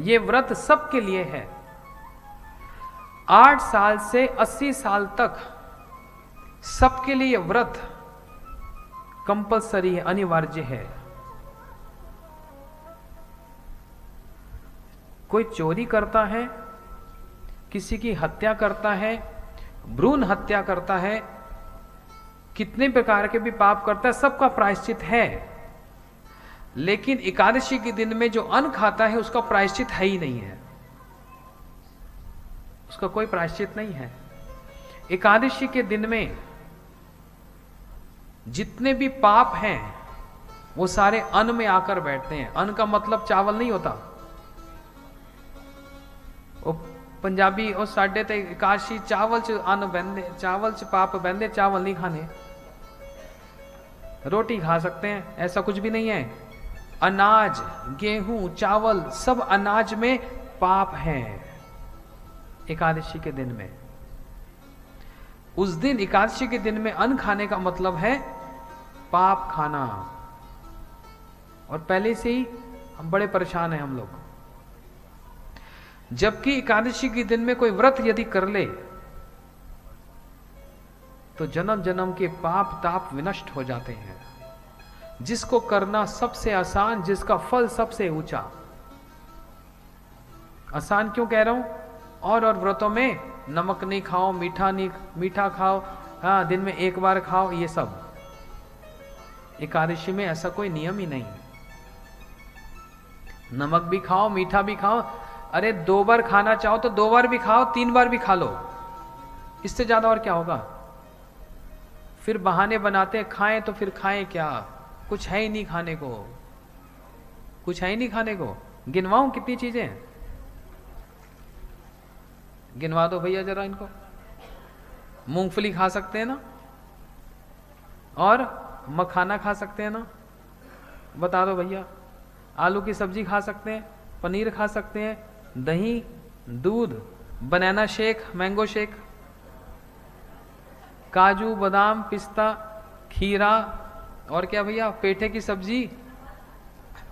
ये व्रत सबके लिए है। 8 साल से 80 साल तक सबके लिए व्रत कंपलसरी है, अनिवार्य है। कोई चोरी करता है, किसी की हत्या करता है, भ्रूण हत्या करता है, कितने प्रकार के भी पाप करता है, सबका प्रायश्चित है। लेकिन एकादशी के दिन में जो अन्न खाता है उसका प्रायश्चित है ही नहीं है, उसका कोई प्रायश्चित नहीं है। एकादशी के दिन में जितने भी पाप हैं वो सारे अन्न में आकर बैठते हैं। अन्न का मतलब चावल नहीं होता। वो पंजाबी और साढ़े ते एकादशी चावल च अन्न बहते, चावल च पाप बहते, चावल नहीं खाने, रोटी खा सकते हैं, ऐसा कुछ भी नहीं है। अनाज, गेहूं, चावल, सब अनाज में पाप है। एकादशी के दिन में, उस दिन एकादशी के दिन में अन्न खाने का मतलब है पाप खाना। और पहले से ही हम बड़े परेशान हैं हम लोग। जबकि एकादशी के दिन में कोई व्रत यदि कर ले तो जन्म जन्म के पाप ताप विनष्ट हो जाते हैं। जिसको करना सबसे आसान, जिसका फल सबसे ऊंचा। आसान क्यों कह रहा हूं? और व्रतों में नमक नहीं खाओ, मीठा खाओ, हाँ दिन में एक बार खाओ, ये सब। एकादशी में ऐसा कोई नियम ही नहीं। नमक भी खाओ, मीठा भी खाओ। अरे 2 बार खाना चाहो तो 2 बार भी खाओ, 3 बार भी खा लो, इससे ज्यादा और क्या होगा। फिर बहाने बनाते हैं, खाएं तो फिर खाएं क्या, कुछ है ही नहीं खाने को, कुछ है ही नहीं खाने को। गिनवाऊं कितनी चीजें हैं? गिनवा दो भैया जरा इनको। मूंगफली खा सकते हैं ना, और मखाना खा सकते हैं ना, बता दो भैया। आलू की सब्जी खा सकते हैं, पनीर खा सकते हैं, दही, दूध, बनाना शेक, मैंगो शेक, काजू, बादाम, पिस्ता, खीरा, और क्या भैया, पेठे की सब्जी।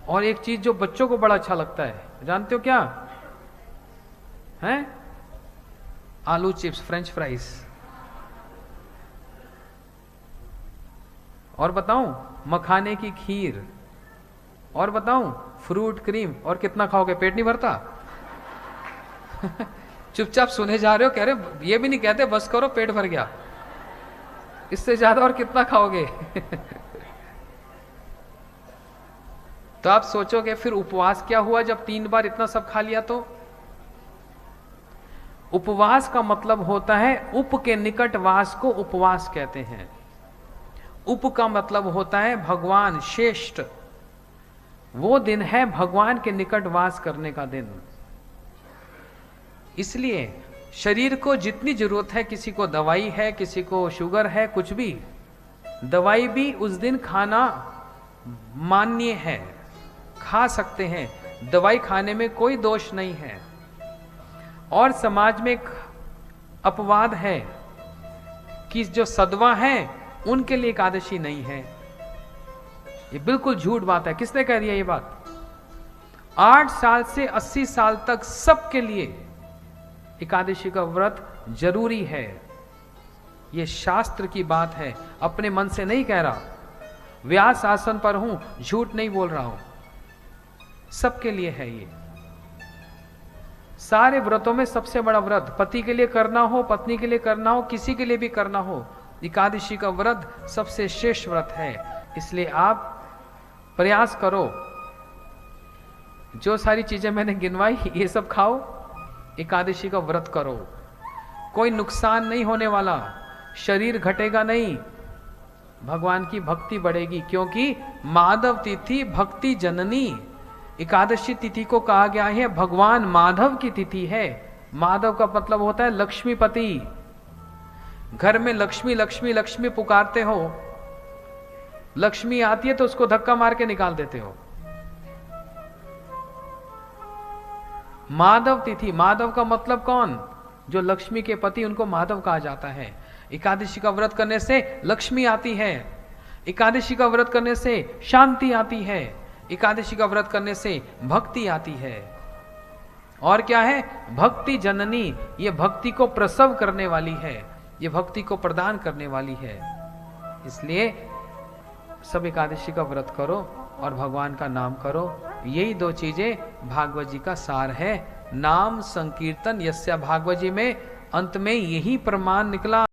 और एक चीज जो बच्चों को बड़ा अच्छा लगता है, जानते हो क्या है? आलू चिप्स, फ्रेंच फ्राइज। और बताऊं, मखाने की खीर। और बताऊं, फ्रूट क्रीम। और कितना खाओगे? पेट नहीं भरता। चुपचाप सुने जा रहे हो, कह रहे ये भी नहीं कहते बस करो पेट भर गया, इससे ज्यादा और कितना खाओगे? तो आप सोचोगे फिर उपवास क्या हुआ जब 3 बार इतना सब खा लिया? तो उपवास का मतलब होता है, उप के निकट वास को उपवास कहते हैं। उप का मतलब होता है भगवान, श्रेष्ठ। वो दिन है भगवान के निकट वास करने का दिन। इसलिए शरीर को जितनी जरूरत है, किसी को दवाई है, किसी को शुगर है, कुछ भी, दवाई भी उस दिन खाना मान्य है, खा सकते हैं। दवाई खाने में कोई दोष नहीं है। और समाज में एक अपवाद है कि जो सदवा है उनके लिए एकादशी नहीं है। ये बिल्कुल झूठ बात है। किसने कह दिया ये बात? 8 साल से 80 साल तक सबके लिए एकादशी का व्रत जरूरी है। ये शास्त्र की बात है, अपने मन से नहीं कह रहा। व्यास आसन पर हूं, झूठ नहीं बोल रहा हूं, सबके लिए है ये। सारे व्रतों में सबसे बड़ा व्रत, पति के लिए करना हो, पत्नी के लिए करना हो, किसी के लिए भी करना हो, एकादशी का व्रत सबसे श्रेष्ठ व्रत है। इसलिए आप प्रयास करो, जो सारी चीजें मैंने गिनवाई ये सब खाओ, एकादशी का व्रत करो। कोई नुकसान नहीं होने वाला, शरीर घटेगा नहीं, भगवान की भक्ति बढ़ेगी। क्योंकि माधव तिथि भक्ति जननी, एकादशी तिथि को कहा गया है भगवान माधव की तिथि है। माधव का मतलब होता है लक्ष्मीपति। घर में लक्ष्मी लक्ष्मी लक्ष्मी पुकारते हो, लक्ष्मी आती है तो उसको धक्का मार के निकाल देते हो। माधव तिथि, माधव का मतलब कौन? जो लक्ष्मी के पति, उनको माधव कहा जाता है। एकादशी का व्रत करने से लक्ष्मी आती है, एकादशी का व्रत करने से शांति आती है, एकादशी का व्रत करने से भक्ति आती है। और क्या है? भक्ति जननी, ये भक्ति को प्रसव करने वाली है, ये भक्ति को प्रदान करने वाली है। इसलिए सब एकादशी का व्रत करो और भगवान का नाम करो। यही दो चीजें भागवत जी का सार है। नाम संकीर्तन यस्या भागवत जी में अंत में यही प्रमाण निकला।